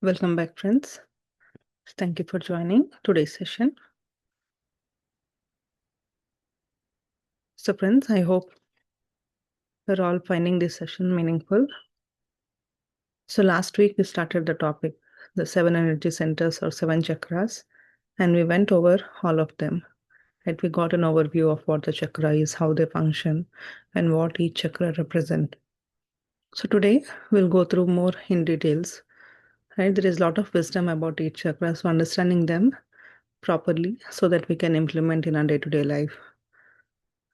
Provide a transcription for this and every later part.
Welcome back, friends. Thank you for joining today's session. So, friends, I hope you're all finding this session meaningful. So, last week we started the topic, the 7 energy centers or 7 chakras, and we went over all of them. And we got an overview of what the chakra is, how they function, and what each chakra represent. So, today we'll go through more in details. Right? There is a lot of wisdom about each chakra, so understanding them properly so that we can implement in our day-to-day life.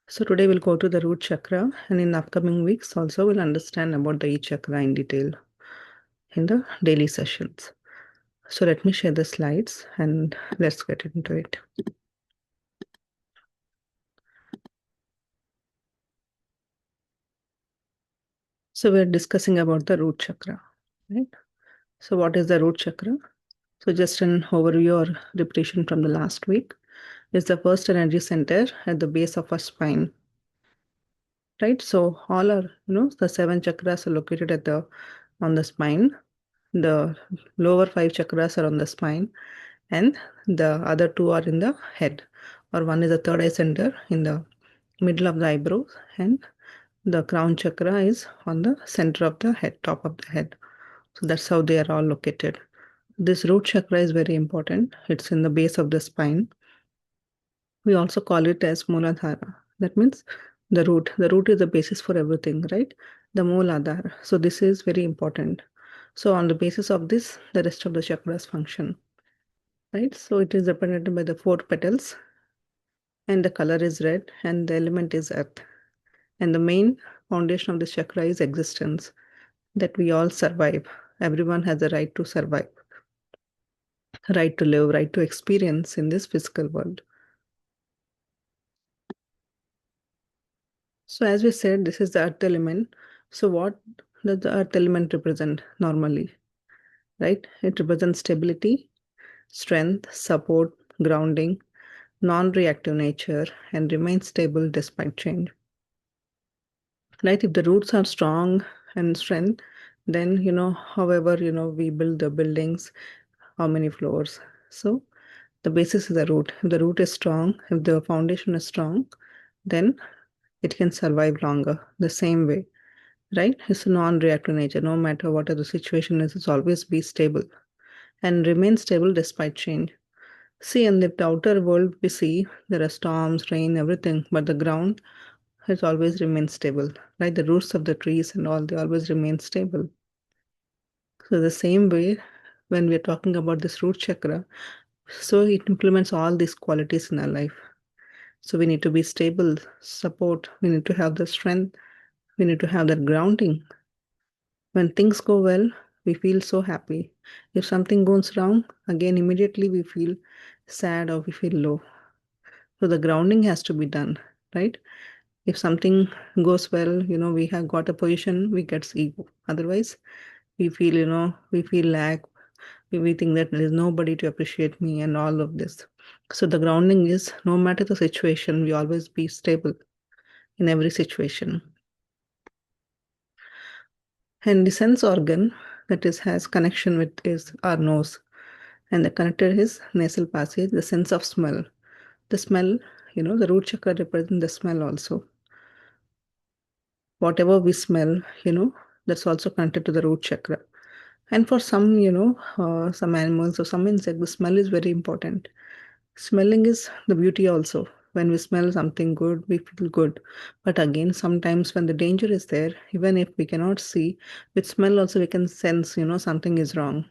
So today we'll go to the root chakra, and in upcoming weeks also we'll understand about the each chakra in detail in the daily sessions. So let me share the slides and let's get into it. So we're discussing about the root chakra, right? So what is the root chakra? So just an overview or repetition from the last week is the first energy center at the base of our spine, right? So all our, the 7 chakras are located at the on the spine. The lower 5 chakras are on the spine, and the other 2 are in the head, or one is the third eye center in the middle of the eyebrows, and the crown chakra is on the center of the head, top of the head. So that's how they are all located. This root chakra is very important. It's in the base of the spine. We also call it as Mooladhara. That means the root. The root is the basis for everything, right? The Mooladhara. So this is very important. So on the basis of this, the rest of the chakras function, right? So it is represented by the 4 petals, and the color is red, and the element is earth. And the main foundation of this chakra is existence, that we all survive. Everyone has a right to survive, right to live, right to experience in this physical world. So as we said, this is the earth element. So what does the earth element represent normally? Right? It represents stability, strength, support, grounding, non-reactive nature, and remains stable despite change. Right? If the roots are strong and strength, then however we build the buildings, how many floors. So the basis is the root. If the root is strong, if the foundation is strong, then it can survive longer. The same way, right? It's a non-reactive nature. No matter what the situation is, it's always be stable and remain stable despite change. See, in the outer world, we see there are storms, rain, everything, but the ground has always remained stable, right? The roots of the trees and all, they always remain stable. So the same way, when we're talking about this root chakra, so it implements all these qualities in our life. So we need to be stable, support, we need to have the strength, we need to have that grounding. When things go well, we feel so happy. If something goes wrong, again, immediately we feel sad or we feel low. So the grounding has to be done, right? If something goes well, we have got a position, we get ego. Otherwise, we feel, we feel lack, we think that there is nobody to appreciate me and all of this. So the grounding is no matter the situation, we always be stable in every situation. And the sense organ that is has connection with is our nose. And the connector is nasal passage, the sense of smell. The smell, the root chakra represents the smell also. Whatever we smell, that's also connected to the root chakra. And for some, some animals or some insects, the smell is very important. Smelling is the beauty also. When we smell something good, we feel good. But again, sometimes when the danger is there, even if we cannot see, with smell also we can sense, something is wrong.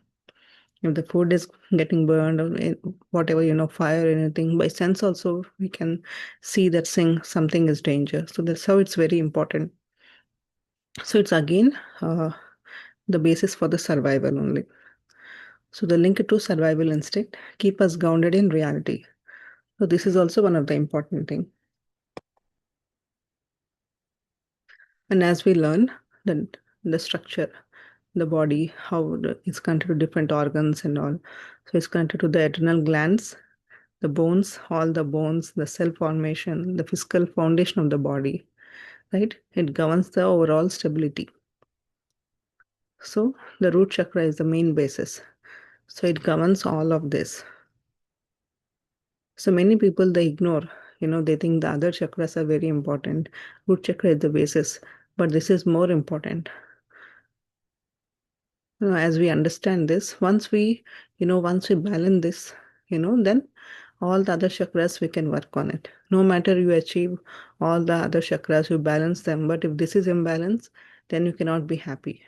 If the food is getting burned or whatever, fire or anything, by sense also we can see that something is danger. So that's how it's very important. So it's again the basis for the survival only. So the link to survival instinct keep us grounded in reality. So this is also one of the important thing. And as we learn the structure, the body, how it's connected to different organs and all. So it's connected to the adrenal glands, the bones, all the bones, the cell formation, the physical foundation of the body, right? It governs the overall stability. So the root chakra is the main basis. So it governs all of this. So many people they ignore, they think the other chakras are very important. Root chakra is the basis, but this is more important. As we understand this, once we balance this, then all the other chakras we can work on it. No matter you achieve all the other chakras, you balance them. But if this is imbalance, then you cannot be happy.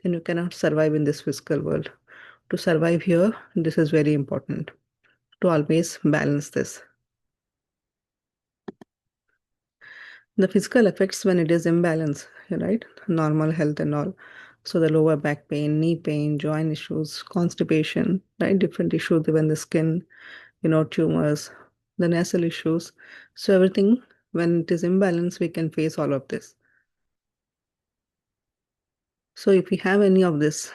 Then you cannot survive in this physical world. To survive here, this is very important to always balance this. The physical effects when it is imbalance, right? Normal health and all. So the lower back pain, knee pain, joint issues, constipation, right? Different issues, even the skin, tumors, the nasal issues. So everything, when it is imbalance, we can face all of this. So if we have any of this,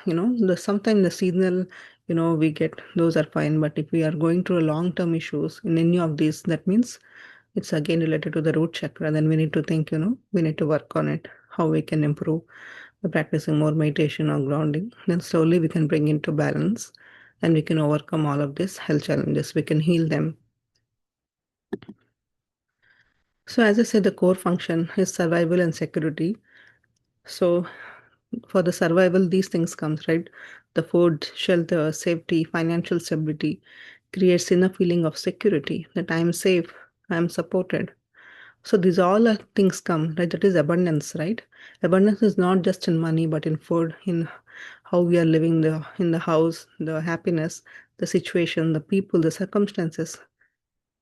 sometimes the seasonal, we get those are fine. But if we are going through a long-term issues in any of these, that means it's again related to the root chakra. Then we need to think, we need to work on it, how we can improve by practicing more meditation or grounding. Then slowly we can bring into balance and we can overcome all of these health challenges. We can heal them. So as I said, the core function is survival and security. So for the survival, these things comes, right? The food, shelter, safety, financial stability creates inner feeling of security that I am safe, I am supported. So these all are things come, right? That is abundance, right? Abundance is not just in money, but in food, in how we are living in the house, the happiness, the situation, the people, the circumstances.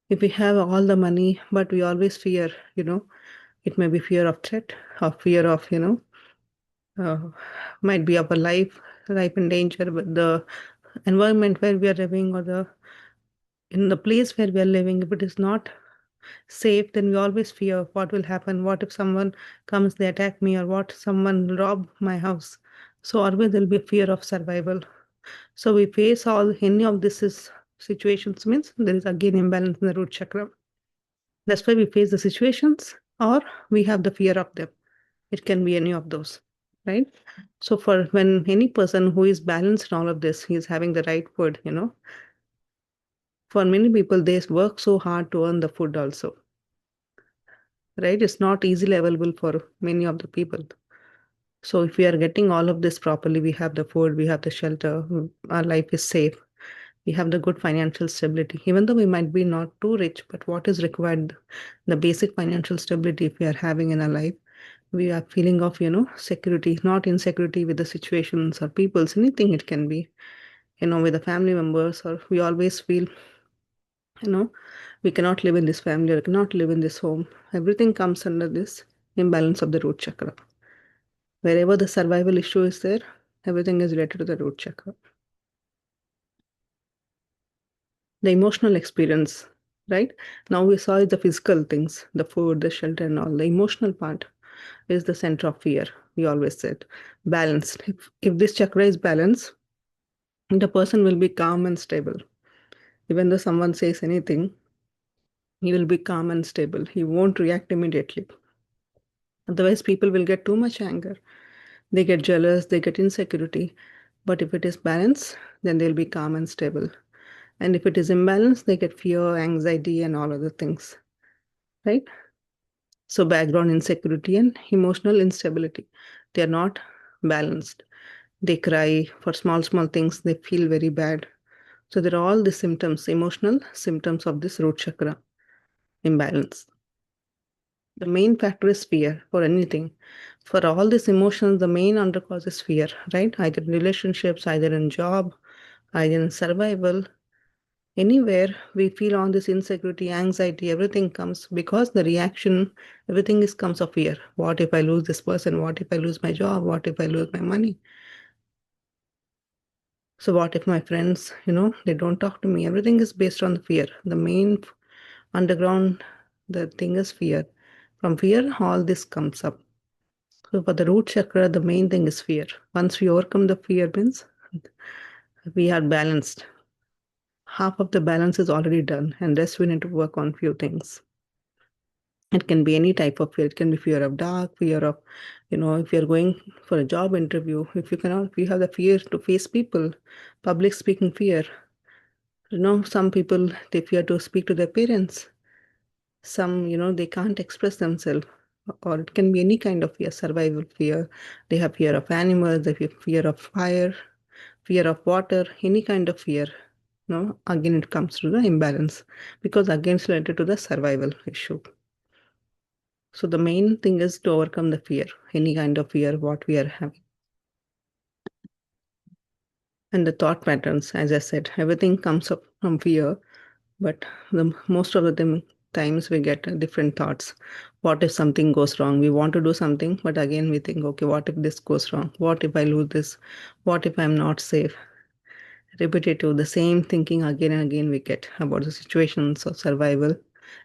If we have all the money, but we always fear, it may be fear of threat or fear of, uh, might be our life in danger, but the environment where we are living or the in the place where we are living, if it is not safe, then we always fear what will happen. What if someone comes, they attack me, or what someone rob my house? So always there'll be a fear of survival. So we face all any of this is situations means there is again imbalance in the root chakra. That's why we face the situations or we have the fear of them. It can be any of those, right? So for when any person who is balanced in all of this, he is having the right food, for many people, they work so hard to earn the food also, right? It's not easily available for many of the people. So if we are getting all of this properly, we have the food, we have the shelter, our life is safe, we have the good financial stability. Even though we might be not too rich, but what is required, the basic financial stability if we are having in our life, we are feeling of, security, not insecurity with the situations or people's, anything it can be, with the family members, or we always feel, you know, we cannot live in this family or cannot live in this home. Everything comes under this imbalance of the root chakra. Wherever the survival issue is there, everything is related to the root chakra. The emotional experience, right? Now we saw the physical things, the food, the shelter, and all. The emotional part is the center of fear. We always said balanced. If this chakra is balanced, the person will be calm and stable. Even though someone says anything, he will be calm and stable. He won't react immediately. Otherwise, people will get too much anger. They get jealous, they get insecurity. But if it is balanced, then they'll be calm and stable. And if it is imbalanced, they get fear, anxiety, and all other things, right? So, background insecurity and emotional instability, they are not balanced. They cry for small, small things, they feel very bad. So, there are all the symptoms, emotional symptoms of this root chakra imbalance. The main factor is fear for anything. For all these emotions, the main undercause is fear, right? Either in relationships, either in job, either in survival. Anywhere we feel on this insecurity, anxiety, everything comes because the reaction, everything is comes of fear. What if I lose this person? What if I lose my job? What if I lose my money? So what if my friends, they don't talk to me? Everything is based on the fear. The main underground, the thing is fear. From fear, all this comes up. So for the root chakra, the main thing is fear. Once we overcome the fear means we are balanced. Half of the balance is already done, and rest we need to work on few things. It can be any type of fear. It can be fear of dark, fear of If you're going for a job interview, if you have the fear to face people, public speaking fear, some people, they fear to speak to their parents. Some, they can't express themselves, or it can be any kind of fear, survival fear. They have fear of animals, they have fear of fire, fear of water, any kind of fear. No, again, it comes to the imbalance because again, it's related to the survival issue. So the main thing is to overcome the fear, any kind of fear, what we are having. And the thought patterns, as I said, everything comes up from fear, but most of the times we get different thoughts. What if something goes wrong? We want to do something, but again we think, okay, what if this goes wrong? What if I lose this? What if I'm not safe? Repetitive, the same thinking again and again we get about the situations of survival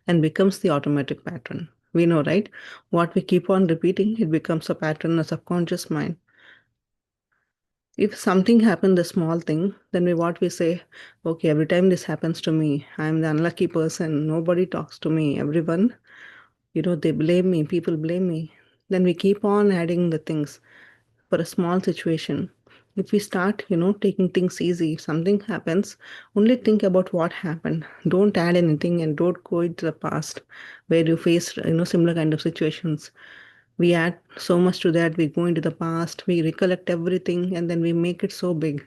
and becomes the automatic pattern. We know, right? What we keep on repeating, it becomes a pattern, a subconscious mind. If something happened, the small thing, then what we say, okay, every time this happens to me, I'm the unlucky person. Nobody talks to me. Everyone, they blame me. People blame me. Then we keep on adding the things for a small situation. If we start, taking things easy, if something happens, only think about what happened. Don't add anything and don't go into the past where you faced, similar kind of situations. We add so much to that. We go into the past, we recollect everything, and then we make it so big.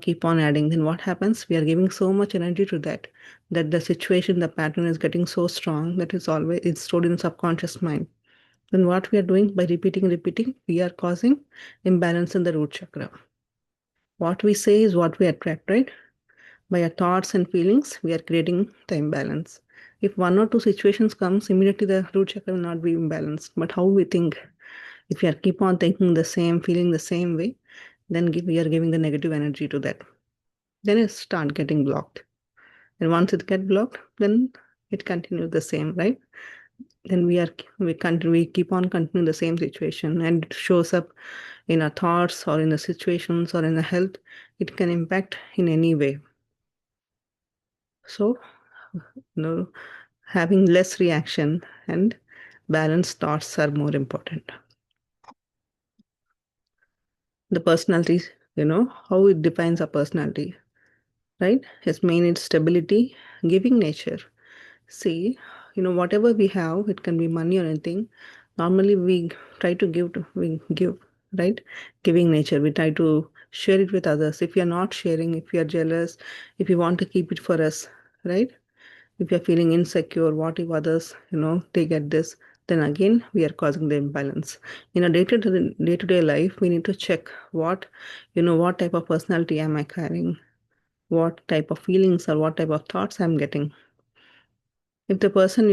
Keep on adding. Then what happens? We are giving so much energy to that the situation, the pattern is getting so strong that it's stored in the subconscious mind. Then what we are doing by repeating, we are causing imbalance in the root chakra. What we say is what we attract, right? By our thoughts and feelings, we are creating the imbalance. If one or two situations comes, immediately the root chakra will not be imbalanced. But how we think, if we are keep on thinking the same, feeling the same way, then we are giving the negative energy to that. Then it start getting blocked. And once it get blocked, then it continues the same, right? Then we keep on continuing the same situation, and it shows up in our thoughts or in the situations or in the health. It can impact in any way. So, having less reaction and balanced thoughts are more important. The personality, how it defines our personality, right? Its main is stability, giving nature. See, whatever we have, it can be money or anything. Normally, we try to we give, right? Giving nature, we try to share it with others. If we are not sharing, if we are jealous, if we want to keep it for us, right? If you're feeling insecure, what if others, they get this? Then again, we are causing the imbalance. In a day-to-day life, we need to check what type of personality am I carrying? What type of feelings or what type of thoughts I'm getting? If the person,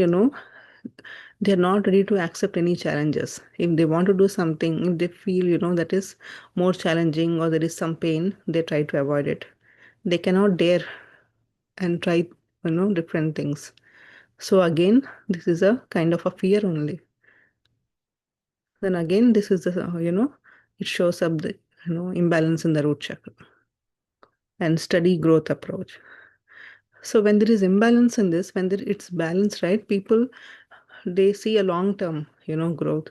they're not ready to accept any challenges. If they want to do something, if they feel, that is more challenging or there is some pain, they try to avoid it. They cannot dare and try, different things. So again, this is a kind of a fear only. Then again, this is the, it shows up the, imbalance in the root chakra and steady growth approach. So when there is imbalance in this, when it's balanced, right, people, they see a long term, growth.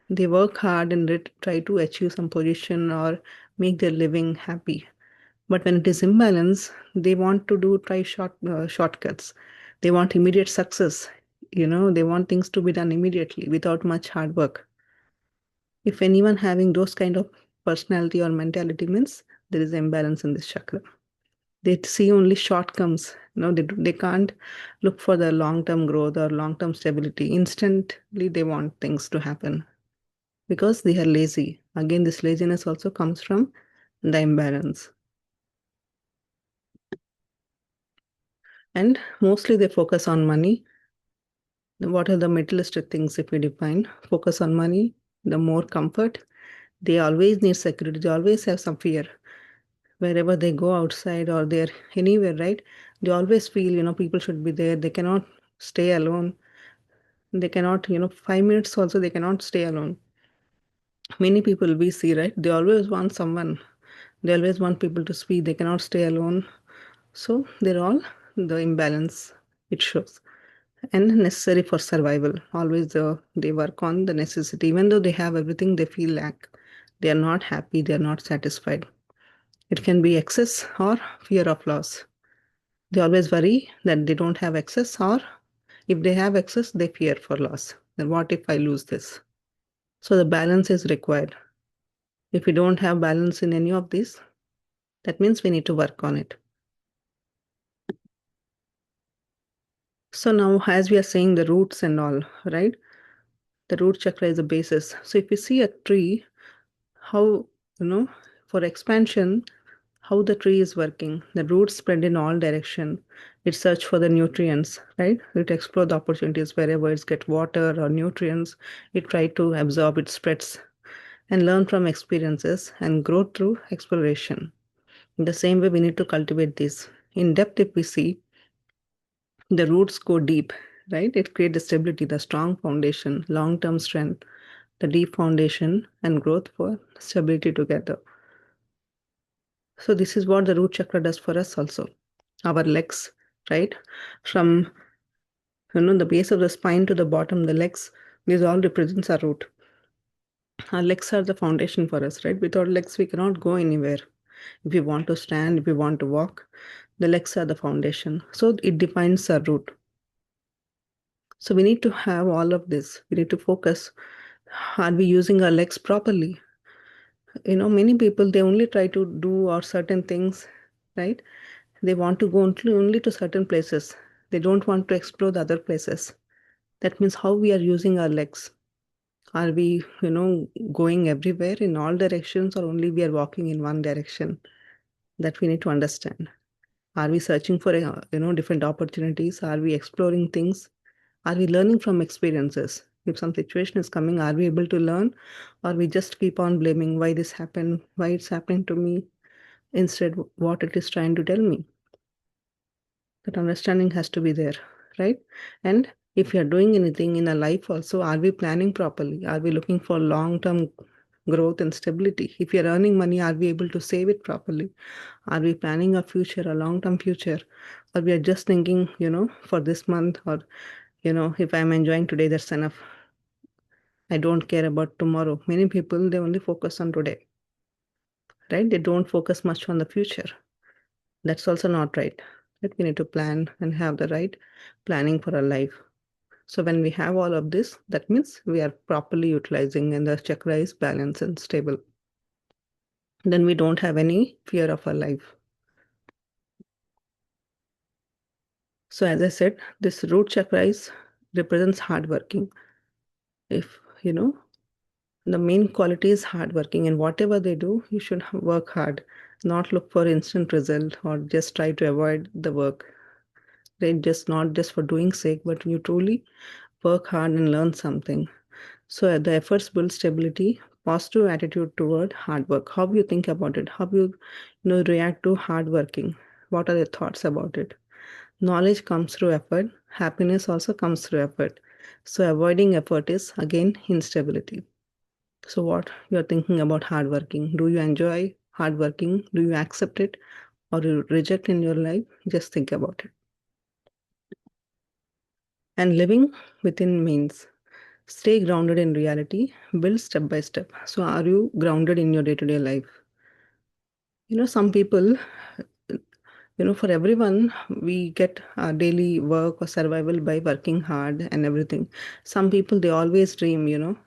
They work hard and they try to achieve some position or make their living happy. But when it is imbalance, they want to try shortcuts. They want immediate success. They want things to be done immediately without much hard work. If anyone having those kind of personality or mentality means there is imbalance in this chakra. They see only shortcomes. They can't look for the long-term growth or long-term stability. Instantly, they want things to happen because they are lazy. Again, this laziness also comes from the imbalance. And mostly they focus on money. What are the materialistic things if we define? Focus on money, the more comfort. They always need security. They always have some fear. Wherever they go outside or they're anywhere, right? They always feel, people should be there. They cannot stay alone. They cannot, 5 minutes also, they cannot stay alone. Many people we see, right? They always want someone. They always want people to speak. They cannot stay alone. So they're all the imbalance it shows. and necessary for survival. Always they work on the necessity. Even though they have everything, they feel lack. They are not happy, they are not satisfied. It can be excess or fear of loss. They always worry that they don't have access, or if they have access, they fear for loss. Then what if I lose this? So the balance is required. If we don't have balance in any of these, that means we need to work on it. So now, as we are saying the roots and all, right? The root chakra is the basis. So if you see a tree, how, you know, for expansion, how the tree is working. The roots spread in all direction. It search for the nutrients, right? It explore the opportunities wherever it's get water or nutrients. It try to absorb, it spreads and learn from experiences and grow through exploration. In the same way, we need to cultivate this. In depth, if we see, the roots go deep, right? It creates the stability, the strong foundation, long-term strength, the deep foundation and growth for stability together. So this is what the root chakra does for us also. Our legs, right? From the base of the spine to the bottom, the legs, these all represents our root. Our legs are the foundation for us, right? Without legs, we cannot go anywhere. If we want to stand, if we want to walk, the legs are the foundation. So it defines our root. So we need to have all of this. We need to focus. Are we using our legs properly? Many people, they only try to do or certain things, right? They want to go only to certain places. They don't want to explore the other places. That means how we are using our legs. Are we, going everywhere in all directions, or only we are walking in one direction? That we need to understand. Are we searching for, different opportunities? Are we exploring things? Are we learning from experiences? If some situation is coming, are we able to learn? Or we just keep on blaming why this happened, why it's happening to me, instead what it is trying to tell me? That understanding has to be there, right? And if you're doing anything in a life also, are we planning properly? Are we looking for long-term growth and stability? If you're earning money, are we able to save it properly? Are we planning a future, a long-term future? Or we are just thinking, for this month, or, if I'm enjoying today, that's enough. I don't care about tomorrow. Many people, they only focus on today, right? They don't focus much on the future. That's also not right. Right? We need to plan and have the right planning for our life. So when we have all of this, that means we are properly utilizing and the chakra is balanced and stable. Then we don't have any fear of our life. So as I said, this root chakra represents hardworking. If the main quality is hardworking, and whatever they do, you should work hard, not look for instant result or just try to avoid the work. They just not just for doing sake, but you truly work hard and learn something. So the efforts build stability, positive attitude toward hard work. How you think about it? How you react to hard working? What are your thoughts about it? Knowledge comes through effort. Happiness also comes through effort. So avoiding effort is again instability. So what you're thinking about hard working? Do you enjoy hard working? Do you accept it or you reject in your life? Just think about it. And living within means stay grounded in reality, build step by step. So are you grounded in your day-to-day life? Some people, for everyone, we get our daily work or survival by working hard and everything. Some people, they always dream,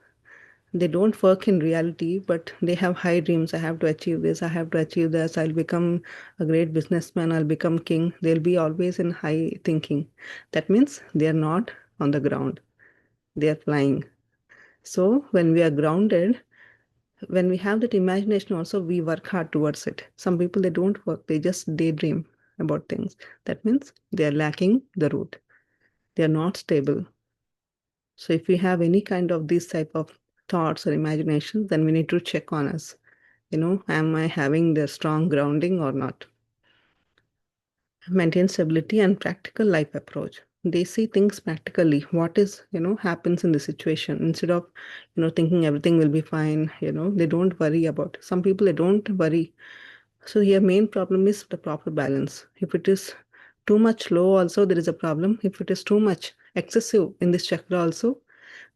they don't work in reality, but they have high dreams. I have to achieve this. I have to achieve this. I'll become a great businessman. I'll become king. They'll be always in high thinking. That means they are not on the ground. They are flying. So when we are grounded, when we have that imagination also, we work hard towards it. Some people, they don't work. They just daydream about things. That means they are lacking the root. They are not stable. So if we have any kind of this type of thoughts or imagination, then we need to check on us. Am I having the strong grounding or not? Maintain stability and practical life approach. They see things practically. What is, happens in the situation instead of, thinking everything will be fine. They don't worry about it. Some people, they don't worry. So here main problem is the proper balance. If it is too much low, also there is a problem. If it is too much, excessive in this chakra also,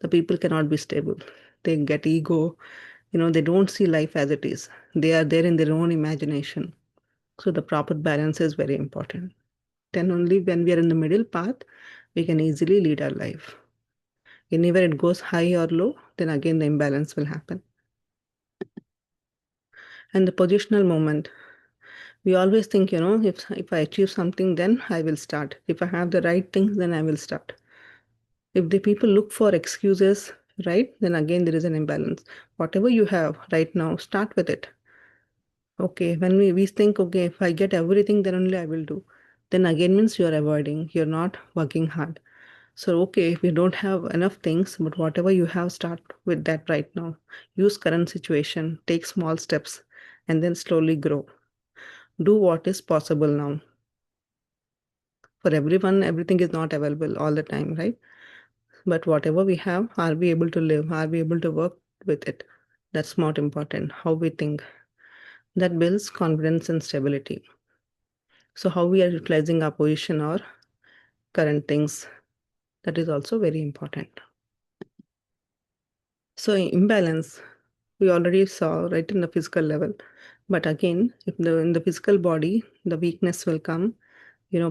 the people cannot be stable. They get ego, they don't see life as it is. They are there in their own imagination. So the proper balance is very important. Then only when we are in the middle path, we can easily lead our life. Anywhere it goes high or low, then again the imbalance will happen. And the positional moment, we always think, if I achieve something, then I will start. If I have the right things, then I will start. If the people look for excuses, right, then again there is an imbalance. Whatever you have right now, start with it. Okay, when we think, okay, if I get everything, then only I will do. Then again means you're avoiding, you're not working hard. So, okay, if you don't have enough things, but whatever you have, start with that right now. Use current situation, take small steps, and then slowly grow. Do what is possible now. For everyone, everything is not available all the time, right? But whatever we have, are we able to live? Are we able to work with it? That's not important. How we think. That builds confidence and stability. So, how we are utilizing our position or current things, that is also very important. So, imbalance, we already saw right in the physical level. But again, if in the physical body, the weakness will come,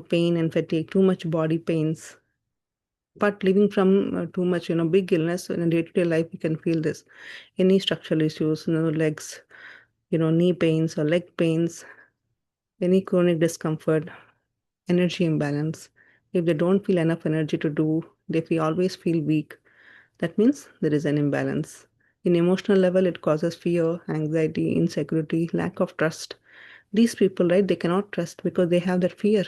pain and fatigue, too much body pains. But living from too much, big illness in a day-to-day life, you can feel this. Any structural issues, legs, knee pains or leg pains, any chronic discomfort, energy imbalance. If they don't feel enough energy to do, always feel weak. That means there is an imbalance. In emotional level, it causes fear, anxiety, insecurity, lack of trust. These people, right, they cannot trust because they have that fear.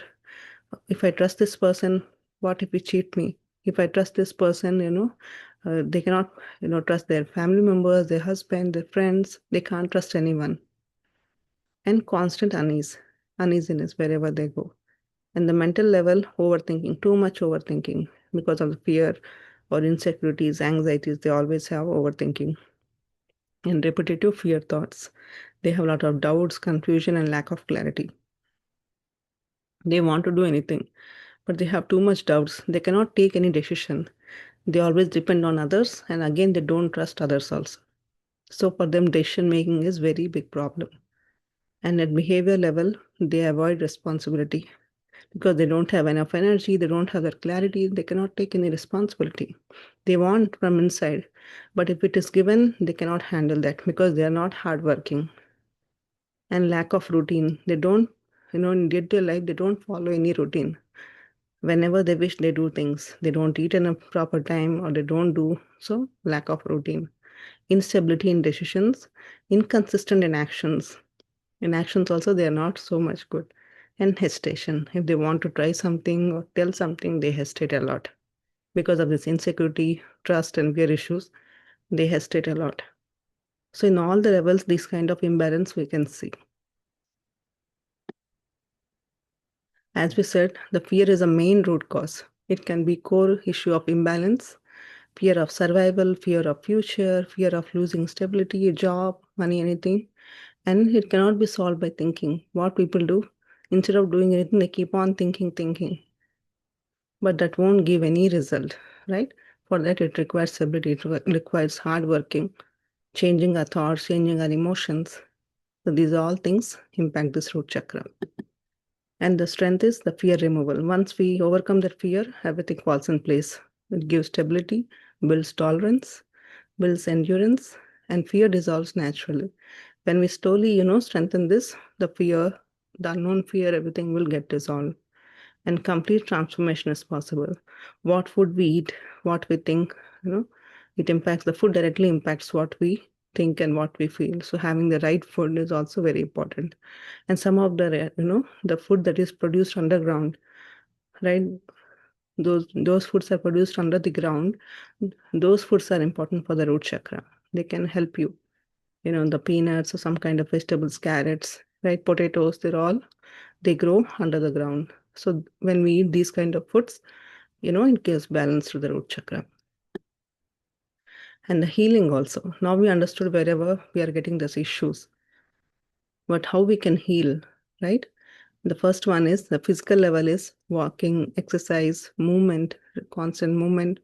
If I trust this person, what if he cheat me? If I trust this person, they cannot, trust their family members, their husband, their friends. They can't trust anyone. And constant uneasiness wherever they go. And the mental level, overthinking, too much overthinking because of the fear or insecurities, anxieties, they always have overthinking. And repetitive fear thoughts. They have a lot of doubts, confusion, and lack of clarity. They want to do anything, but they have too much doubts. They cannot take any decision. They always depend on others, and again, they don't trust others also. So for them, decision making is very big problem. And at behavior level, they avoid responsibility because they don't have enough energy, they don't have that clarity, they cannot take any responsibility. They want from inside, but if it is given, they cannot handle that because they are not hardworking. And lack of routine. They don't, in day-to-day life, they don't follow any routine. Whenever they wish, they do things. They don't eat in a proper time or they don't do. So, lack of routine. Instability in decisions, inconsistent in actions. In actions also, they are not so much good. And hesitation. If they want to try something or tell something, they hesitate a lot. Because of this insecurity, trust, and fear issues, they hesitate a lot. So, in all the levels, this kind of imbalance we can see. As we said, the fear is a main root cause. It can be core issue of imbalance, fear of survival, fear of future, fear of losing stability, job, money, anything. And it cannot be solved by thinking. What people do, instead of doing anything, they keep on thinking. But that won't give any result, right? For that, it requires stability, requires hard working, changing our thoughts, changing our emotions. So these all things impact this root chakra. And the strength is the fear removal. Once we overcome that fear, everything falls in place. It gives stability, builds tolerance, builds endurance, and fear dissolves naturally. When we slowly, strengthen this, the fear, the unknown fear, everything will get dissolved. And complete transformation is possible. What food we eat, what we think, it impacts the food directly impacts what we think and what we feel. So having the right food is also very important. And some of the, the food that is produced underground, right? Those foods are produced under the ground. Those foods are important for the root chakra. They can help you. The peanuts or some kind of vegetables, carrots, right? Potatoes, they grow under the ground. So when we eat these kind of foods, it gives balance to the root chakra. And the healing also. Now we understood wherever we are getting these issues, but how we can heal, right? The first one is the physical level is walking, exercise, movement, constant movement,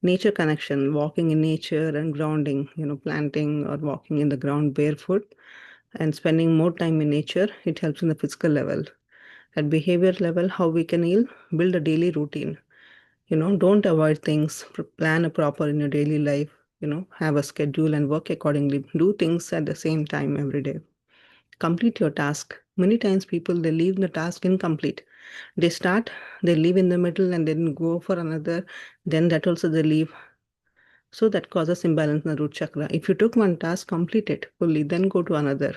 nature connection, walking in nature and grounding, planting or walking in the ground barefoot and spending more time in nature. It helps in the physical level. At behavior level, how we can heal, build a daily routine. Don't avoid things, plan a proper in your daily life, have a schedule and work accordingly. Do things at the same time every day. Complete your task. Many times people they leave the task incomplete. They start, they leave in the middle and then go for another, then that also they leave. So that causes imbalance in the root chakra. If you took one task, complete it fully, then go to another.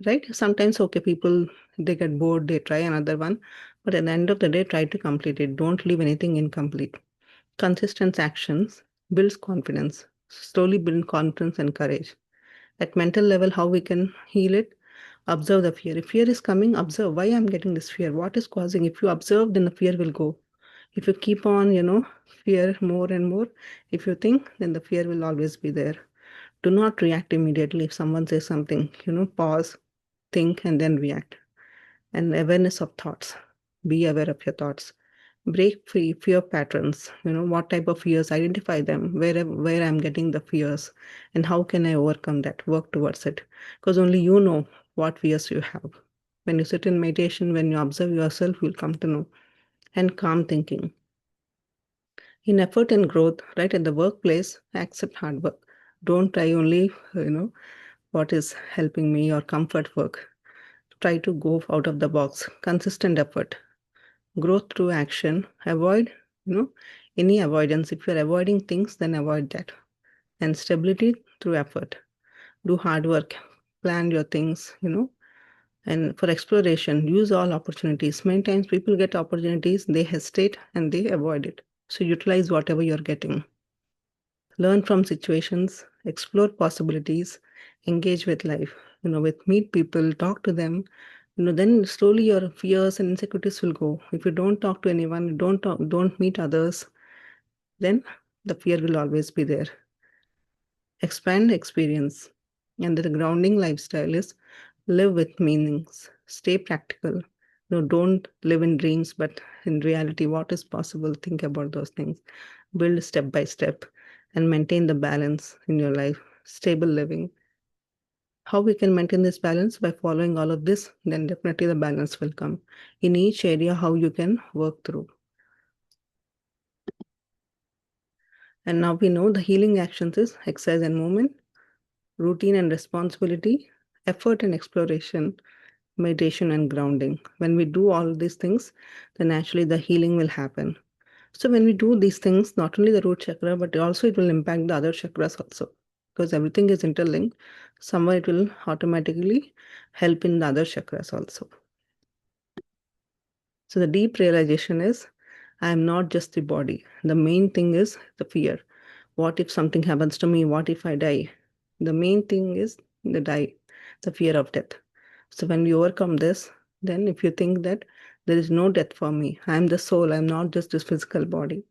Right? Sometimes okay, people they get bored, they try another one, but at the end of the day, try to complete it. Don't leave anything incomplete. Consistent actions builds confidence. Slowly build confidence and courage. At mental level, how we can heal it? Observe the fear. If fear is coming, observe why I'm getting this fear. What is causing? If you observe, then the fear will go. If you keep on, fear more and more, if you think, then the fear will always be there. Do not react immediately if someone says something. Pause, think, and then react. And awareness of thoughts. Be aware of your thoughts. Break free fear patterns. What type of fears, identify them, where I'm getting the fears, and how can I overcome that, work towards it. Because only you know what fears you have. When you sit in meditation, when you observe yourself, you'll come to know. And calm thinking. In effort and growth, right at the workplace, accept hard work. Don't try only, what is helping me or comfort work. Try to go out of the box. Consistent effort. Growth through action. Avoid, any avoidance. If you're avoiding things, then avoid that. And stability through effort. Do hard work. Plan your things, and for exploration, use all opportunities. Many times people get opportunities, they hesitate and they avoid it. So utilize whatever you're getting. Learn from situations, explore possibilities, engage with life, with meet people, talk to them, then slowly your fears and insecurities will go. If you don't talk to anyone, don't meet others, then the fear will always be there. Expand experience. And the grounding lifestyle is live with meanings, stay practical. Don't live in dreams, but in reality, what is possible, think about those things. Build step by step and maintain the balance in your life, stable living. How we can maintain this balance? By following all of this, then definitely the balance will come. In each area, how you can work through. And now we know the healing actions is exercise and movement, routine and responsibility, effort and exploration, meditation and grounding. When we do all these things, then actually the healing will happen. So when we do these things, not only the root chakra, but also it will impact the other chakras also. Because everything is interlinked, somewhere it will automatically help in the other chakras also. So the deep realization is, I am not just the body. The main thing is the fear. What if something happens to me? What if I die? The main thing is the fear of death. So when we overcome this, then if you think that there is no death for me, I am the soul, I'm not just this physical body.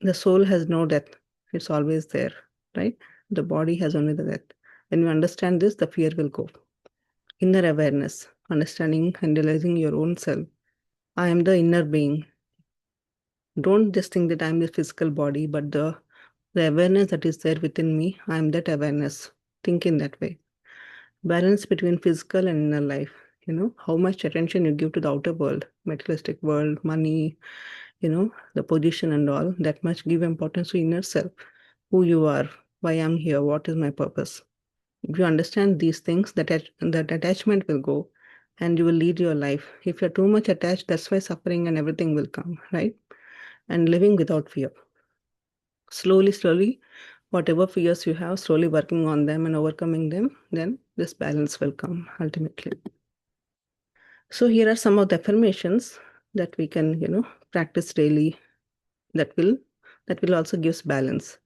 The soul has no death. It's always there, right? The body has only the death. When you understand this, the fear will go. Inner awareness, understanding and realizing your own self. I am the inner being. Don't just think that I'm the physical body, but the awareness that is there within me, I'm that awareness. Think in that way. Balance between physical and inner life. How much attention you give to the outer world, materialistic world, money, the position and all, that much give importance to inner self. Who you are, why I'm here, what is my purpose. If you understand these things, that attachment will go and you will lead your life. If you're too much attached, that's why suffering and everything will come, right? And living without fear. Slowly, slowly, whatever fears you have, slowly working on them and overcoming them, then this balance will come ultimately. So here are some of the affirmations that we can, practice daily that will also gives balance.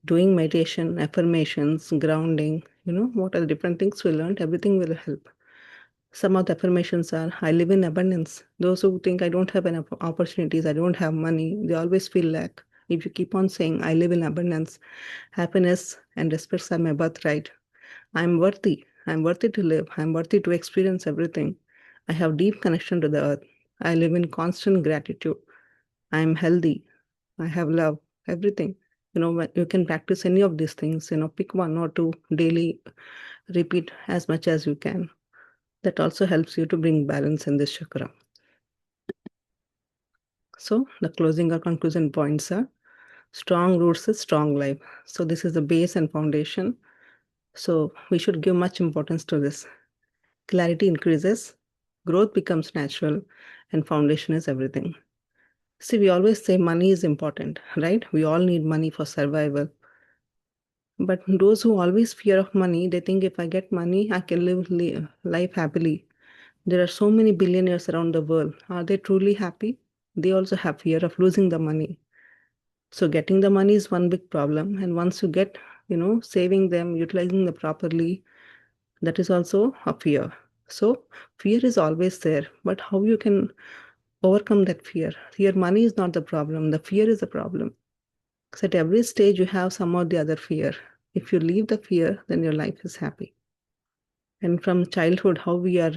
Doing meditation, affirmations, grounding, what are the different things we learned, everything will help. Some of the affirmations are, I live in abundance. Those who think I don't have enough opportunities, I don't have money, they always feel lack. If you keep on saying, I live in abundance, happiness and respect are my birthright. I'm worthy. I'm worthy to live. I'm worthy to experience everything. I have deep connection to the earth. I live in constant gratitude. I am healthy. I have love, everything. When you can practice any of these things, pick one or two daily, repeat as much as you can. That also helps you to bring balance in this chakra. So the closing or conclusion points are strong roots is strong life. So this is the base and foundation. So we should give much importance to this. Clarity increases, growth becomes natural, and foundation is everything. See, we always say money is important, right? We all need money for survival. But those who always fear of money, they think if I get money, I can live life happily. There are so many billionaires around the world. Are they truly happy? They also have fear of losing the money. So getting the money is one big problem. And once you get, saving them, utilizing them properly, that is also a fear. So fear is always there. But how you can overcome that fear? Your money is not the problem. The fear is the problem. So at every stage, you have some or the other fear. If you leave the fear, then your life is happy. And from childhood, how we are,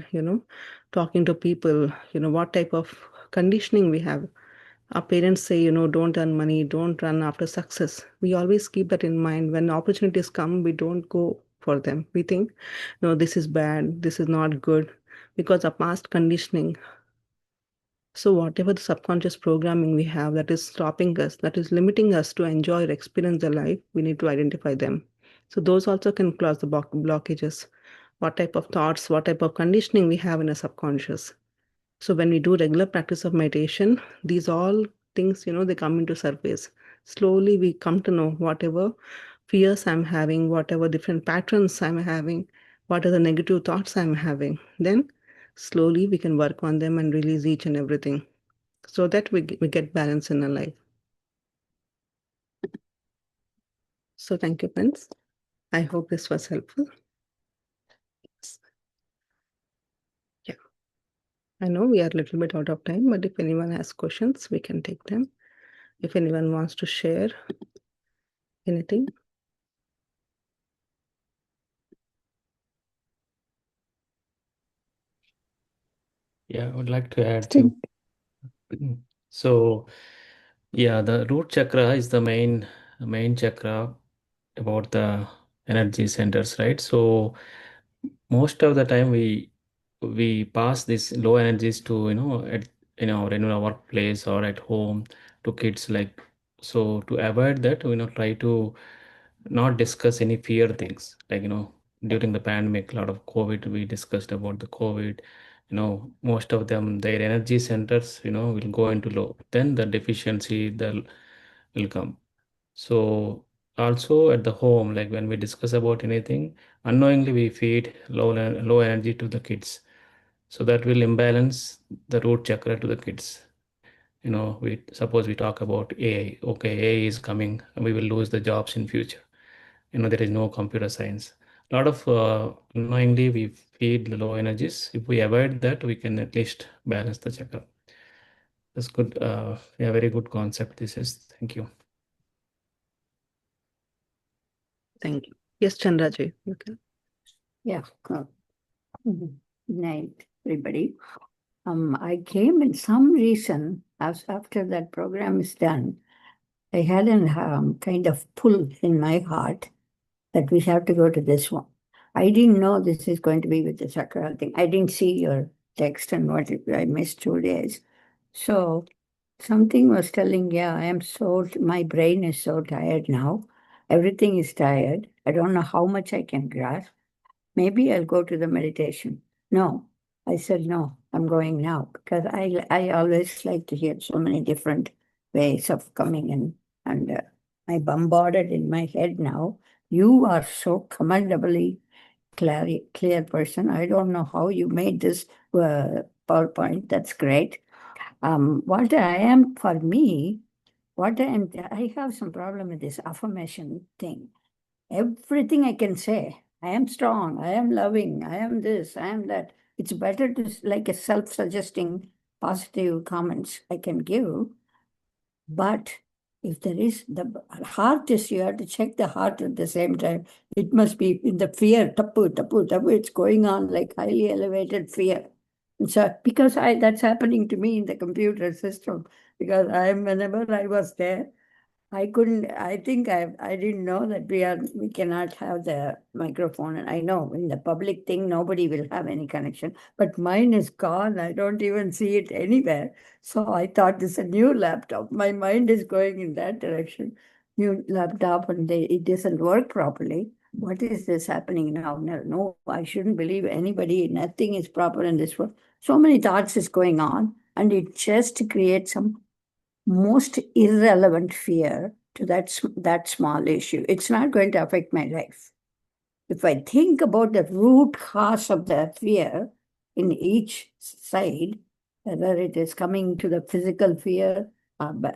talking to people, what type of conditioning we have. Our parents say, don't earn money, don't run after success. We always keep that in mind. When opportunities come, we don't go for them. We think, no, this is bad, this is not good, because of past conditioning. So whatever the subconscious programming we have that is stopping us, that is limiting us to enjoy or experience the life, we need to identify them. So those also can cause the blockages. What type of thoughts, what type of conditioning we have in a subconscious. So when we do regular practice of meditation, these all things, they come into surface. Slowly we come to know whatever fears I'm having, whatever different patterns I'm having, what are the negative thoughts I'm having. Then slowly we can work on them and release each and everything so that we get balance in our life. So thank you, friends. I hope this was helpful. Yeah. I know we are a little bit out of time, but if anyone has questions, we can take them. If anyone wants to share anything. Yeah, I would like to add few. So, yeah, the root chakra is the main chakra about the energy centers, right? So most of the time we pass these low energies to at in our workplace or at home to kids, like, so to avoid that, try to not discuss any fear things, like, during the pandemic, a lot of COVID, we discussed about the COVID. Most of them, their energy centers will go into low, then the deficiency will come. So also at the home, like when we discuss about anything, unknowingly we feed low energy to the kids. So that will imbalance the root chakra to the kids. We suppose we talk about AI. Okay, AI is coming, and we will lose the jobs in future. There is no computer science. A lot of unknowingly we feed the low energies. If we avoid that, we can at least balance the chakra. That's good. Yeah, very good concept. This is. Thank you. Thank you. Yes, Chandraji. Okay. Yeah. Good night, everybody. I came in some reason as after that program is done. I had a kind of pull in my heart that we have to go to this one. I didn't know this is going to be with the chakra thing. I didn't see your text and what I missed 2 days. So something was telling, yeah, my brain is so tired now. Everything is tired. I don't know how much I can grasp. Maybe I'll go to the meditation. No, I said no, I'm going now because I always like to hear so many different ways of coming in, and I bombarded in my head now. You are so commendably clear person. I don't know how you made this PowerPoint. That's great. What I am for me, I have some problem with this affirmation thing. Everything I can say. I am strong. I am loving. I am this. I am that. It's better to like a self-suggesting positive comments I can give. But if there is the heart is, you have to check the heart at the same time. It must be in the fear, tapu, tapu, tapu. It's going on like highly elevated fear. So because that's happening to me in the computer system, because whenever I was there, I couldn't, I think I didn't know that we cannot have the microphone. And I know in the public thing, nobody will have any connection, but mine is gone. I don't even see it anywhere. So I thought this is a new laptop. My mind is going in that direction. New laptop, and it doesn't work properly. What is this happening now? No, no, I shouldn't believe anybody. Nothing is proper in this world. So many thoughts is going on, and it just creates some most irrelevant fear to that small issue. It's not going to affect my life. If I think about the root cause of the fear in each side, whether it is coming to the physical fear,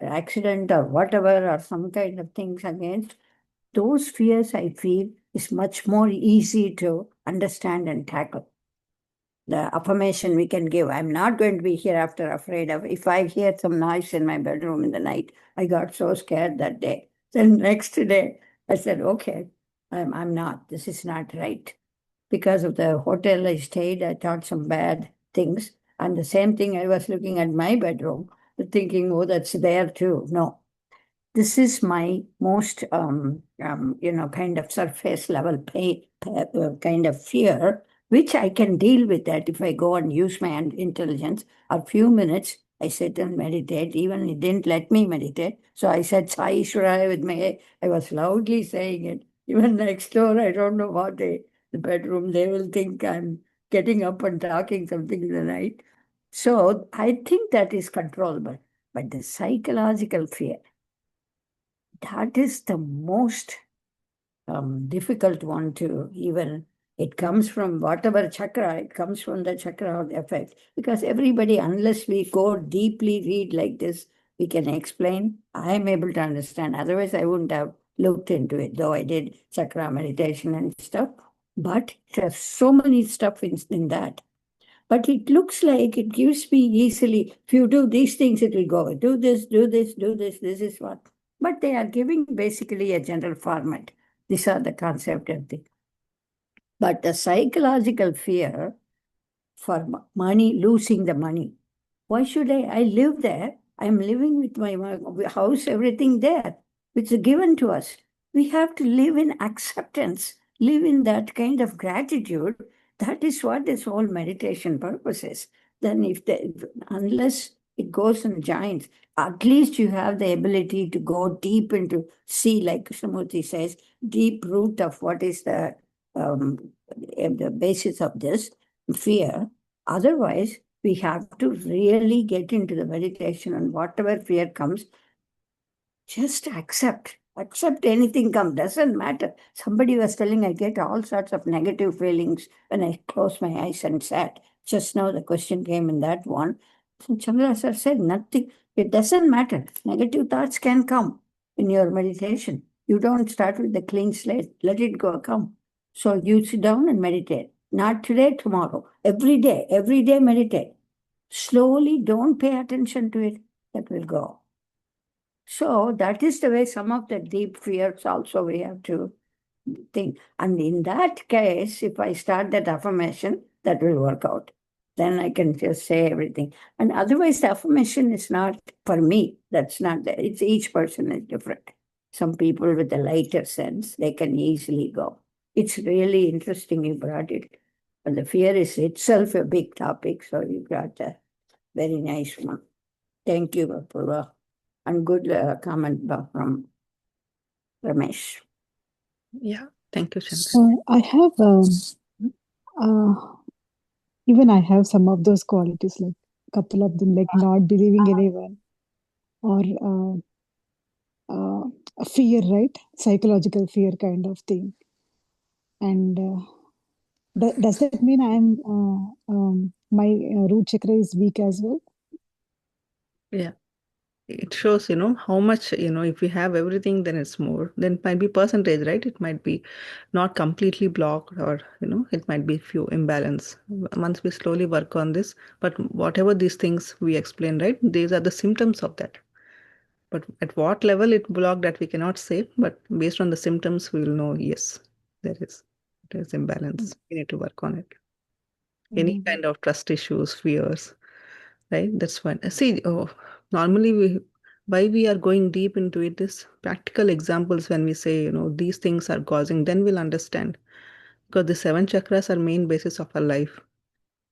accident, or whatever, or some kind of things against, those fears I feel is much more easy to understand and tackle. The affirmation we can give. I'm not going to be hereafter afraid of. If I hear some noise in my bedroom in the night, I got so scared that day. Then next day, I said, okay, I'm not. This is not right. Because of the hotel I stayed, I thought some bad things. And the same thing, I was looking at my bedroom, thinking, oh, that's there too. No, this is my most kind of surface level kind of fear, which I can deal with that if I go and use my intelligence. A few minutes I sit and meditate. Even it didn't let me meditate, so I said Sai Shuraya with I was loudly saying it. Even next door, I don't know what the bedroom, they will think I'm getting up and talking something in the night. So I think that is controllable, but the psychological fear, that is the most difficult one to even. It comes from whatever chakra, it comes from the chakra of the effect. Because everybody, unless we go deeply read like this, we can explain. I am able to understand. Otherwise, I wouldn't have looked into it, though I did chakra meditation and stuff. But there's so many stuff in that. But it looks like it gives me easily, if you do these things, it will go. Do this, do this, do this, this is what. But they are giving basically a general format. These are the concept of things. But the psychological fear for money, losing the money. Why should I live there? I'm living with my house, everything there, which is given to us. We have to live in acceptance, live in that kind of gratitude. That is what this whole meditation purpose is. Then unless it goes and joins, at least you have the ability to go deep into, see, like Krishnamurti says, deep root of what is the basis of this fear. Otherwise, we have to really get into the meditation, and whatever fear comes, just accept. Accept anything comes, doesn't matter. Somebody was telling I get all sorts of negative feelings when I close my eyes and sat. Just now the question came in that one. So Chandra sir said nothing. It doesn't matter. Negative thoughts can come in your meditation. You don't start with the clean slate. Let it go come. So you sit down and meditate. Not today, tomorrow. Every day meditate. Slowly, don't pay attention to it. That will go. So that is the way some of the deep fears also we have to think. And in that case, if I start that affirmation, that will work out. Then I can just say everything. And otherwise, the affirmation is not for me. That's not that. It's each person is different. Some people with a lighter sense, they can easily go. It's really interesting you brought it. And the fear is itself a big topic. So you brought a very nice one. Thank you, Apurva. And good comment from Ramesh. Yeah, thank you, Chandra. So I have even I have some of those qualities, like a couple of them, like not believing anyone or fear, right? Psychological fear kind of thing. And does that mean my root chakra is weak as well? Yeah. It shows, how much, if we have everything, then it's more. Then it might be percentage, right? It might be not completely blocked, or, it might be few imbalance. Once we slowly work on this, but whatever these things we explain, right? These are the symptoms of that. But at what level it blocked, that we cannot say, but based on the symptoms, we will know, yes, there is imbalance. We need to work on it. Any kind of trust issues, fears, right? That's fine. See, normally why we are going deep into it is practical examples. When we say, these things are causing, then we'll understand, because the seven chakras are main basis of our life.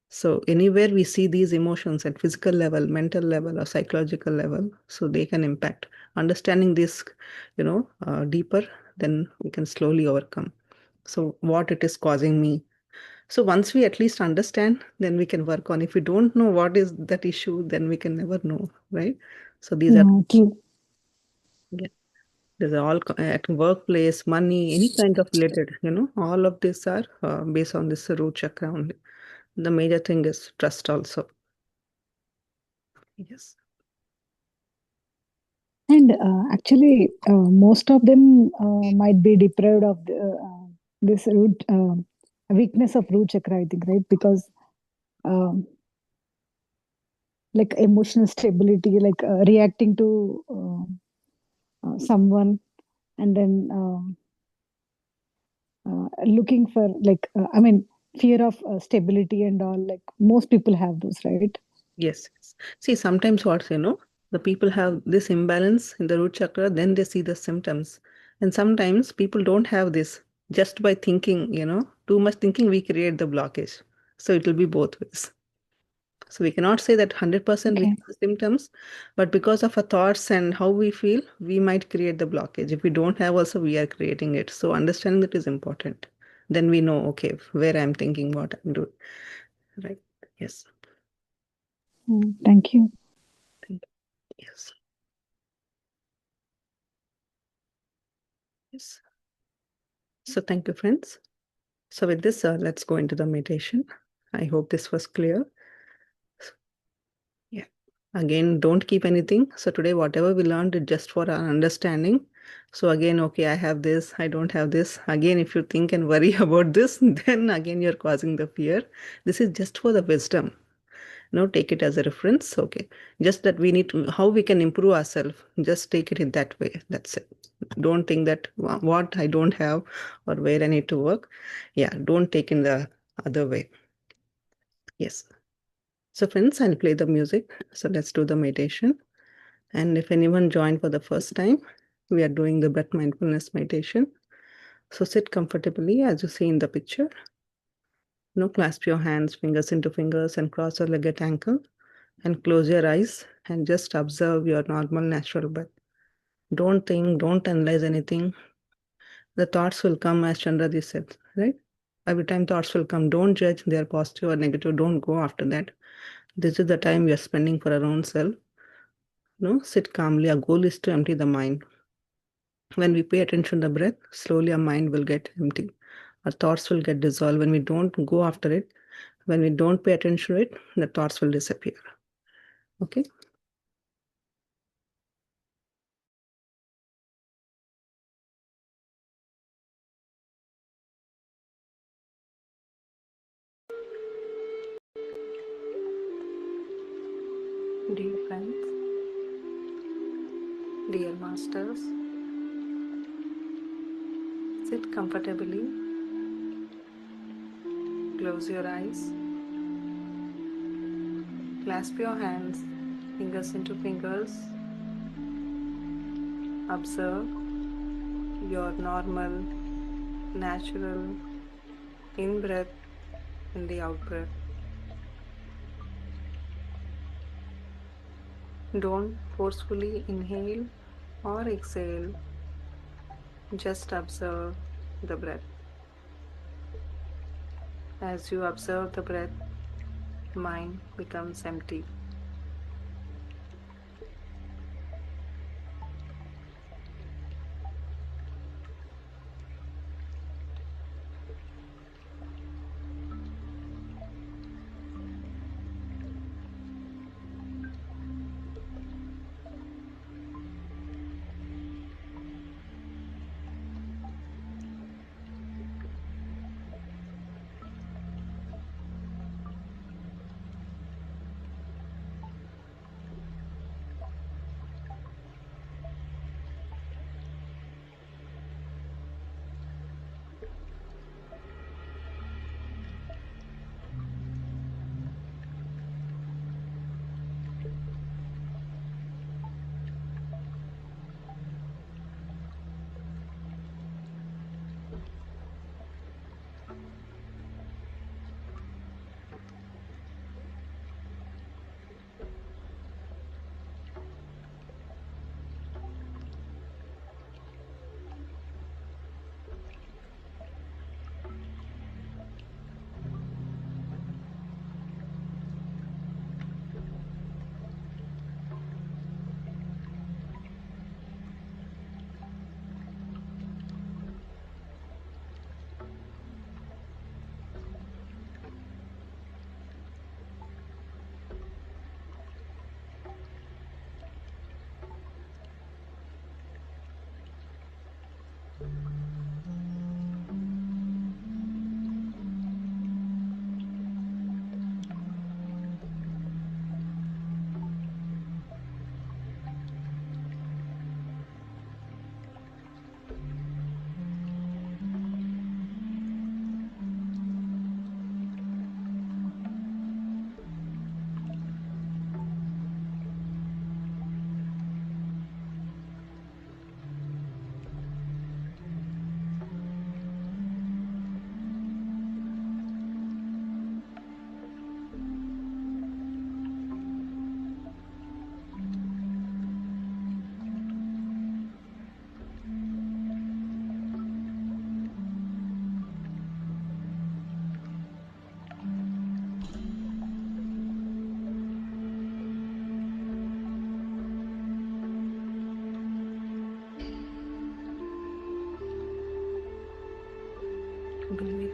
So anywhere we see these emotions at physical level, mental level, or psychological level, so they can impact. Understanding this, deeper, then we can slowly overcome. So what it is causing me. So once we at least understand, then we can work on. If we don't know what is that issue, then we can never know, right? So these are, True. yeah, these are all at workplace, money, any kind of related, all of these are based on this root chakra only. The major thing is trust also. Yes. And actually, most of them might be deprived of this root weakness of root chakra, I think, right? Because um, like emotional stability, like reacting to someone, and then looking for I mean, fear of stability and all. Like most people have those, right? Yes. Yes. See, sometimes what, the people have this imbalance in the root chakra, then they see the symptoms. And sometimes people don't have this. Just by thinking, too much thinking, we create the blockage. So it will be both ways. So we cannot say that 100% we Okay. have the symptoms, but because of our thoughts and how we feel, we might create the blockage. If we don't have also, we are creating it. So understanding that is important. Then we know, okay, where I'm thinking, what I'm doing. Right. Yes. Thank you. Thank you. Yes. Yes. So thank you, friends. So with this, let's go into the meditation. I hope this was clear. Yeah. Again, don't keep anything. So today, whatever we learned is just for our understanding. So again, okay, I have this, I don't have this. Again, if you think and worry about this, then again, you're causing the fear. This is just for the wisdom. Take it as a reference. Okay. Just that we need to, how we can improve ourselves. Just take it in that way. That's it. Don't think that what I don't have or where I need to work. Yeah. Don't take in the other way. Yes. So friends, I'll play the music. So let's do the meditation. And if anyone joined for the first time, we are doing the breath mindfulness meditation. So sit comfortably as you see in the picture. Clasp your hands, fingers into fingers, and cross your leg at ankle. And close your eyes and just observe your normal, natural breath. Don't think, don't analyze anything. The thoughts will come, as Chandraji said, right? Every time thoughts will come, don't judge they are positive or negative. Don't go after that. This is the time we are spending for our own self. Sit calmly. Our goal is to empty the mind. When we pay attention to the breath, slowly our mind will get empty. Our thoughts will get dissolved. When we don't go after it, when we don't pay attention to it, the thoughts will disappear. Okay? Dear friends, dear masters, sit comfortably. Close your eyes. Clasp your hands, fingers into fingers. Observe your normal, natural in-breath and the out-breath. Don't forcefully inhale or exhale. Just observe the breath. As you observe the breath, mind becomes empty.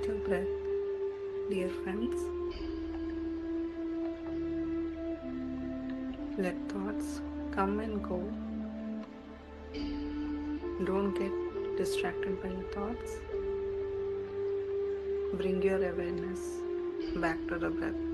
your breath, dear friends. Let thoughts come and go. Don't get distracted by your thoughts. Bring your awareness back to the breath.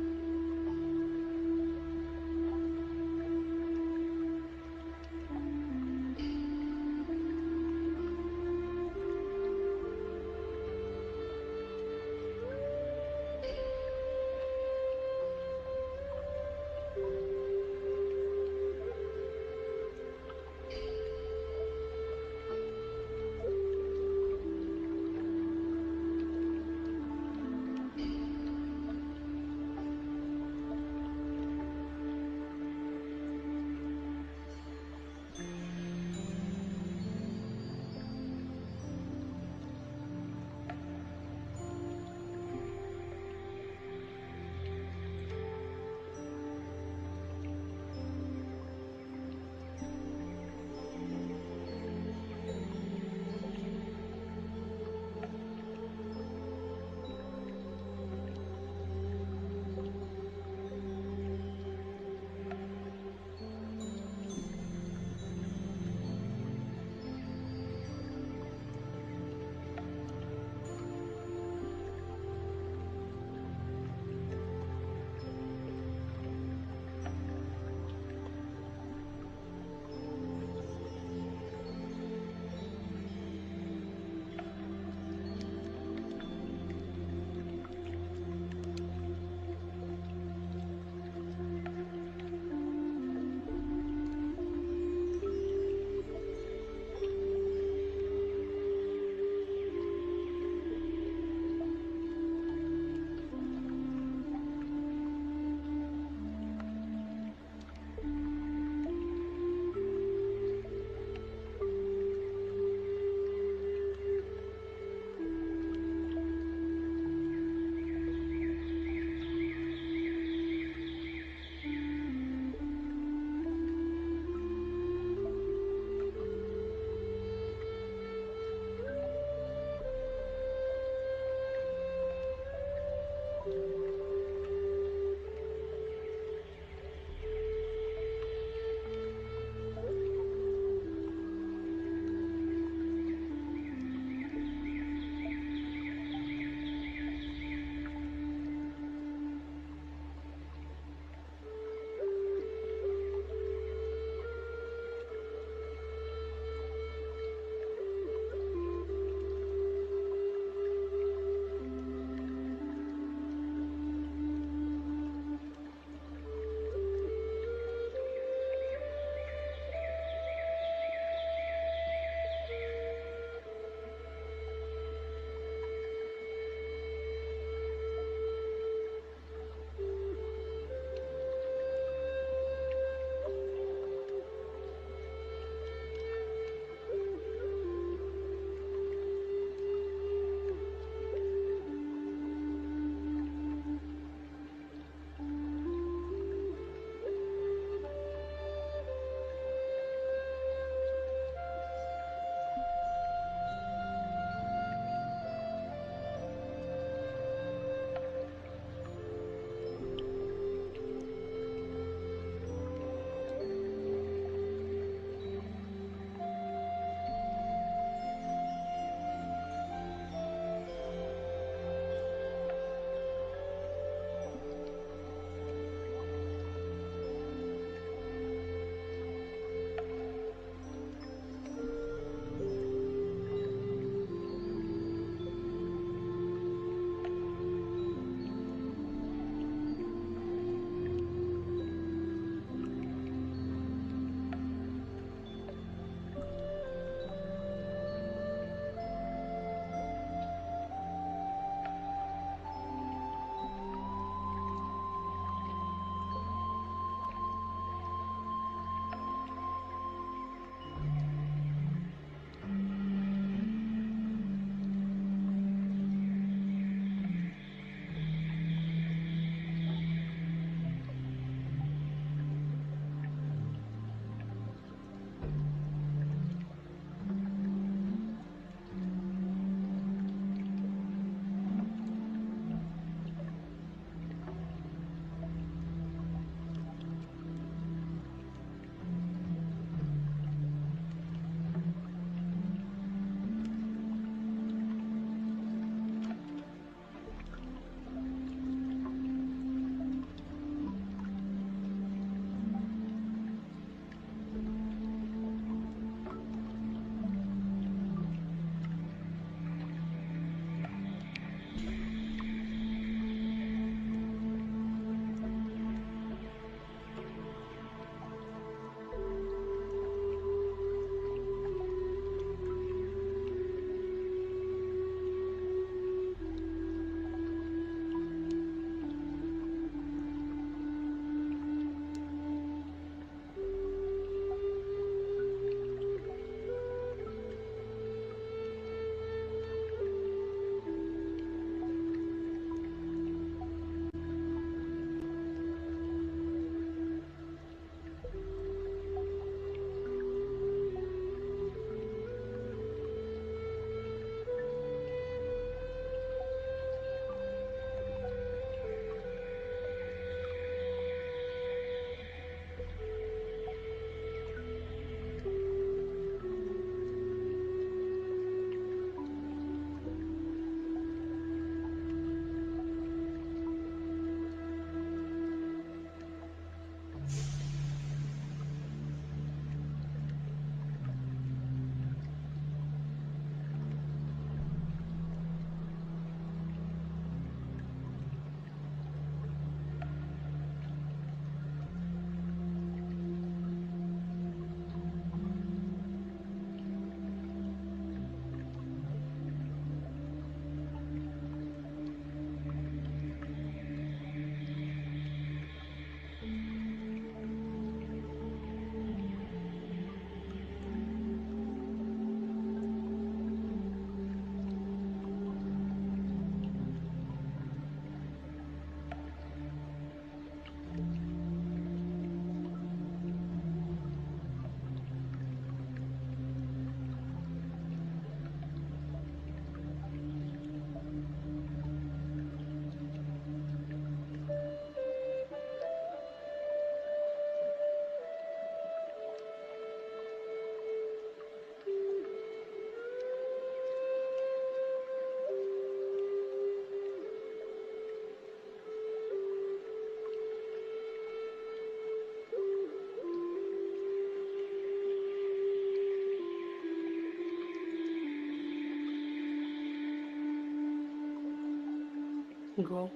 Go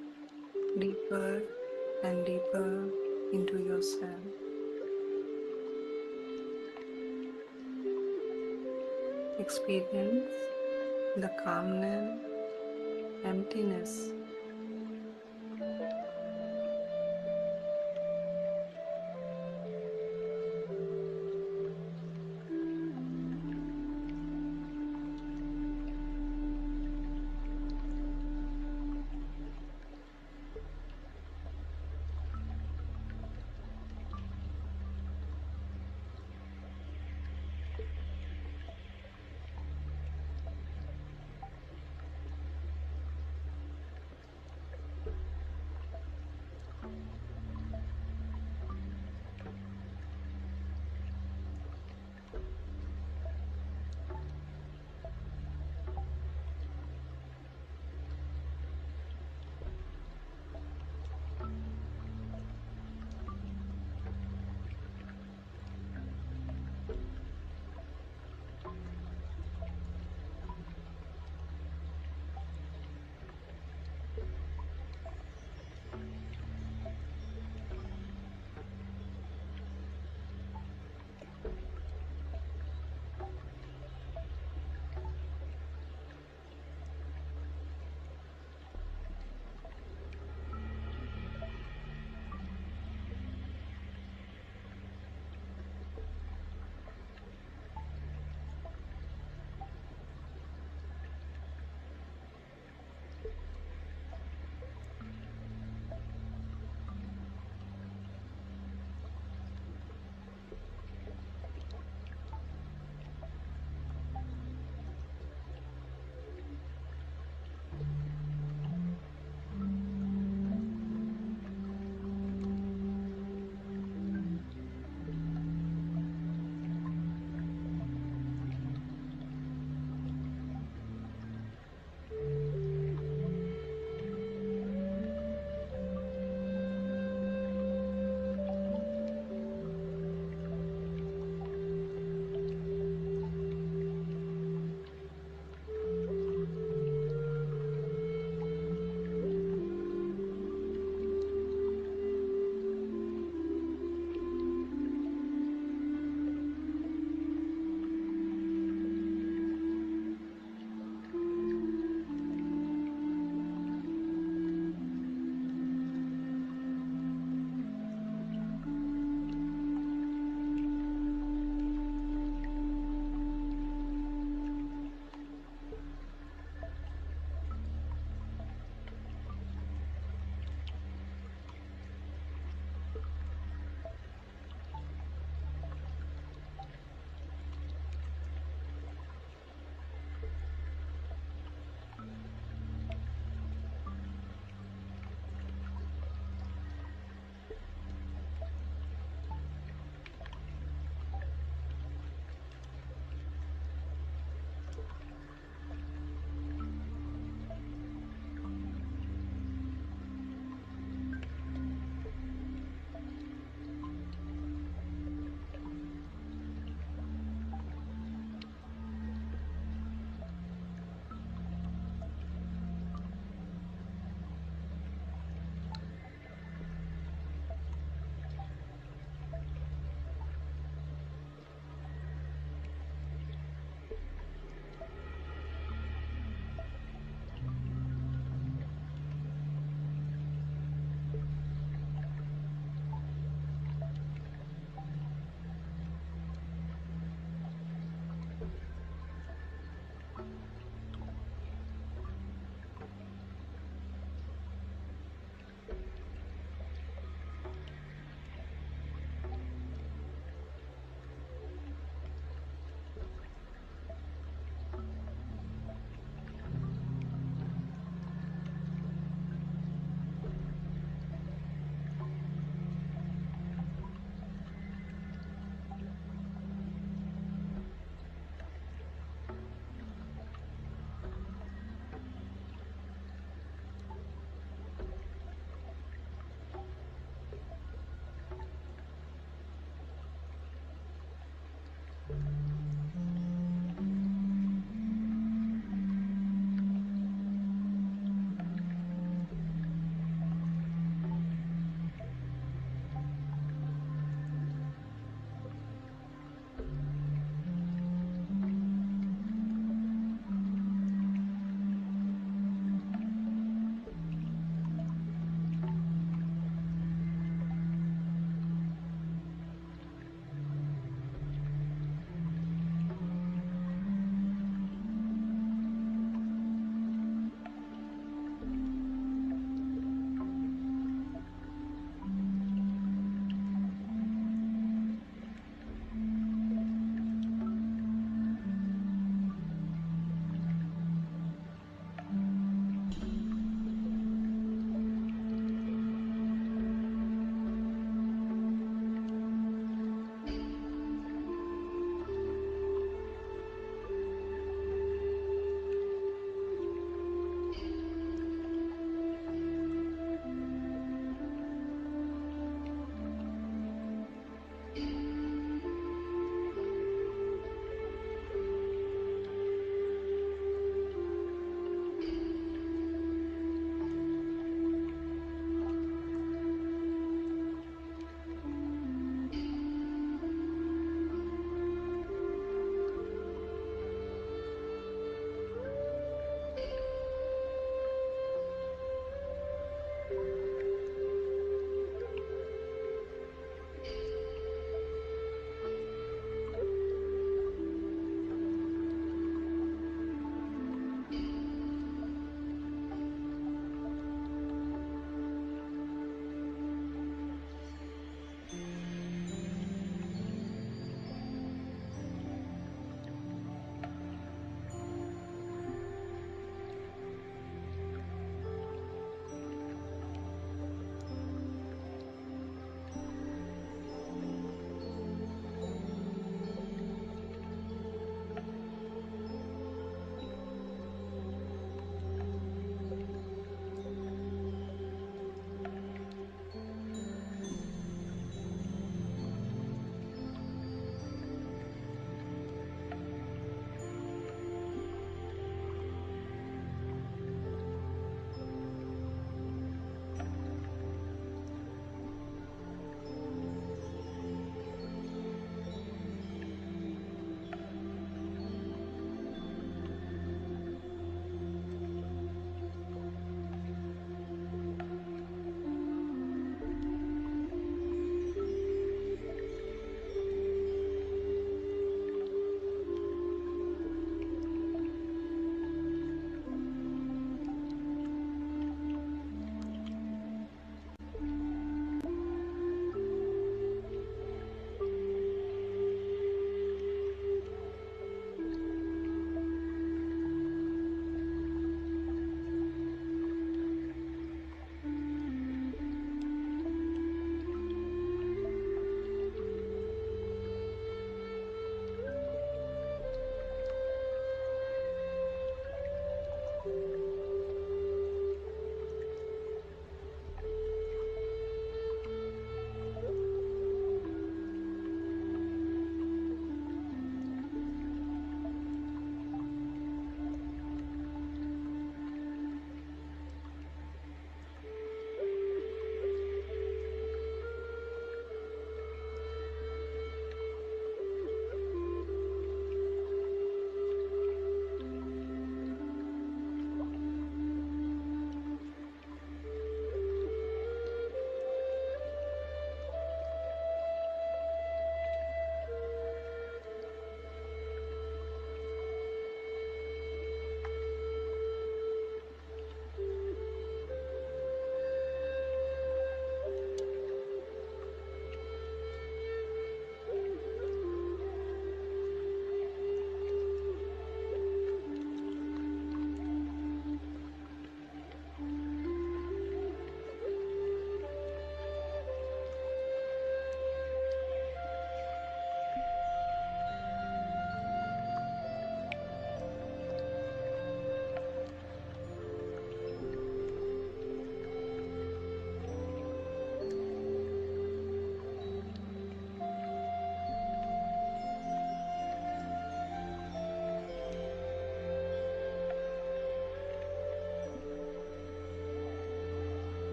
deeper and deeper into yourself. Experience the calmness, emptiness,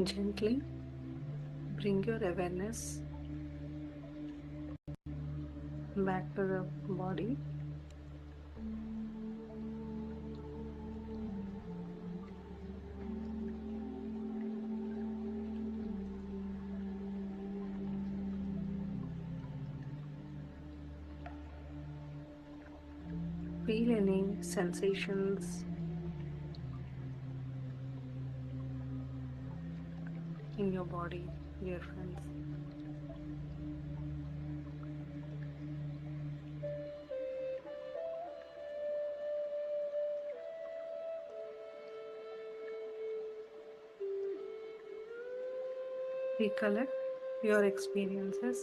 Gently bring your awareness back to the body. Feel any sensations in your body, dear friends. Recollect your experiences.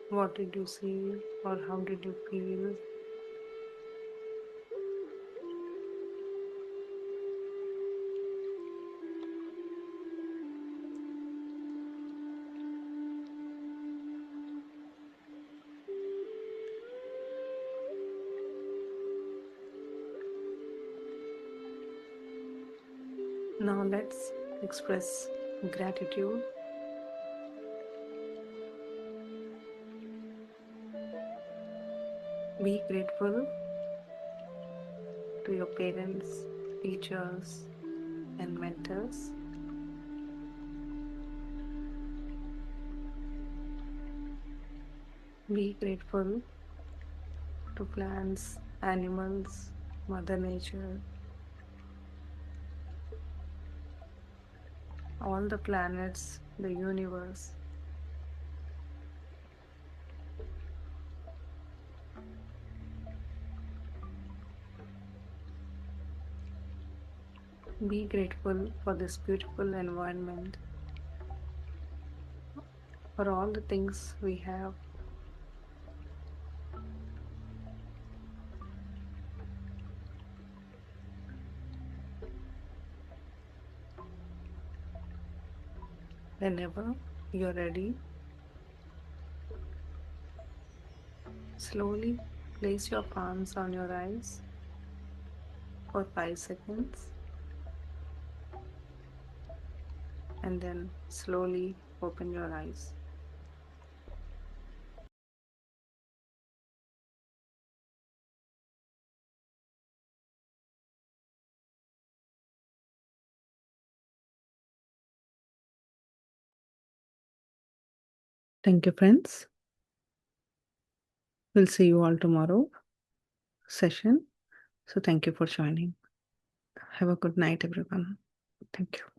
What did you see or how did you feel? Now let's express gratitude. Be grateful to your parents, teachers, and mentors. Be grateful to plants, animals, Mother Nature, all the planets, the universe. Be grateful for this beautiful environment, for all the things we have. Whenever you're ready, slowly place your palms on your eyes for 5 seconds and then slowly open your eyes. Thank you, friends. We'll see you all tomorrow session. So thank you for joining. Have a good night, everyone. Thank you.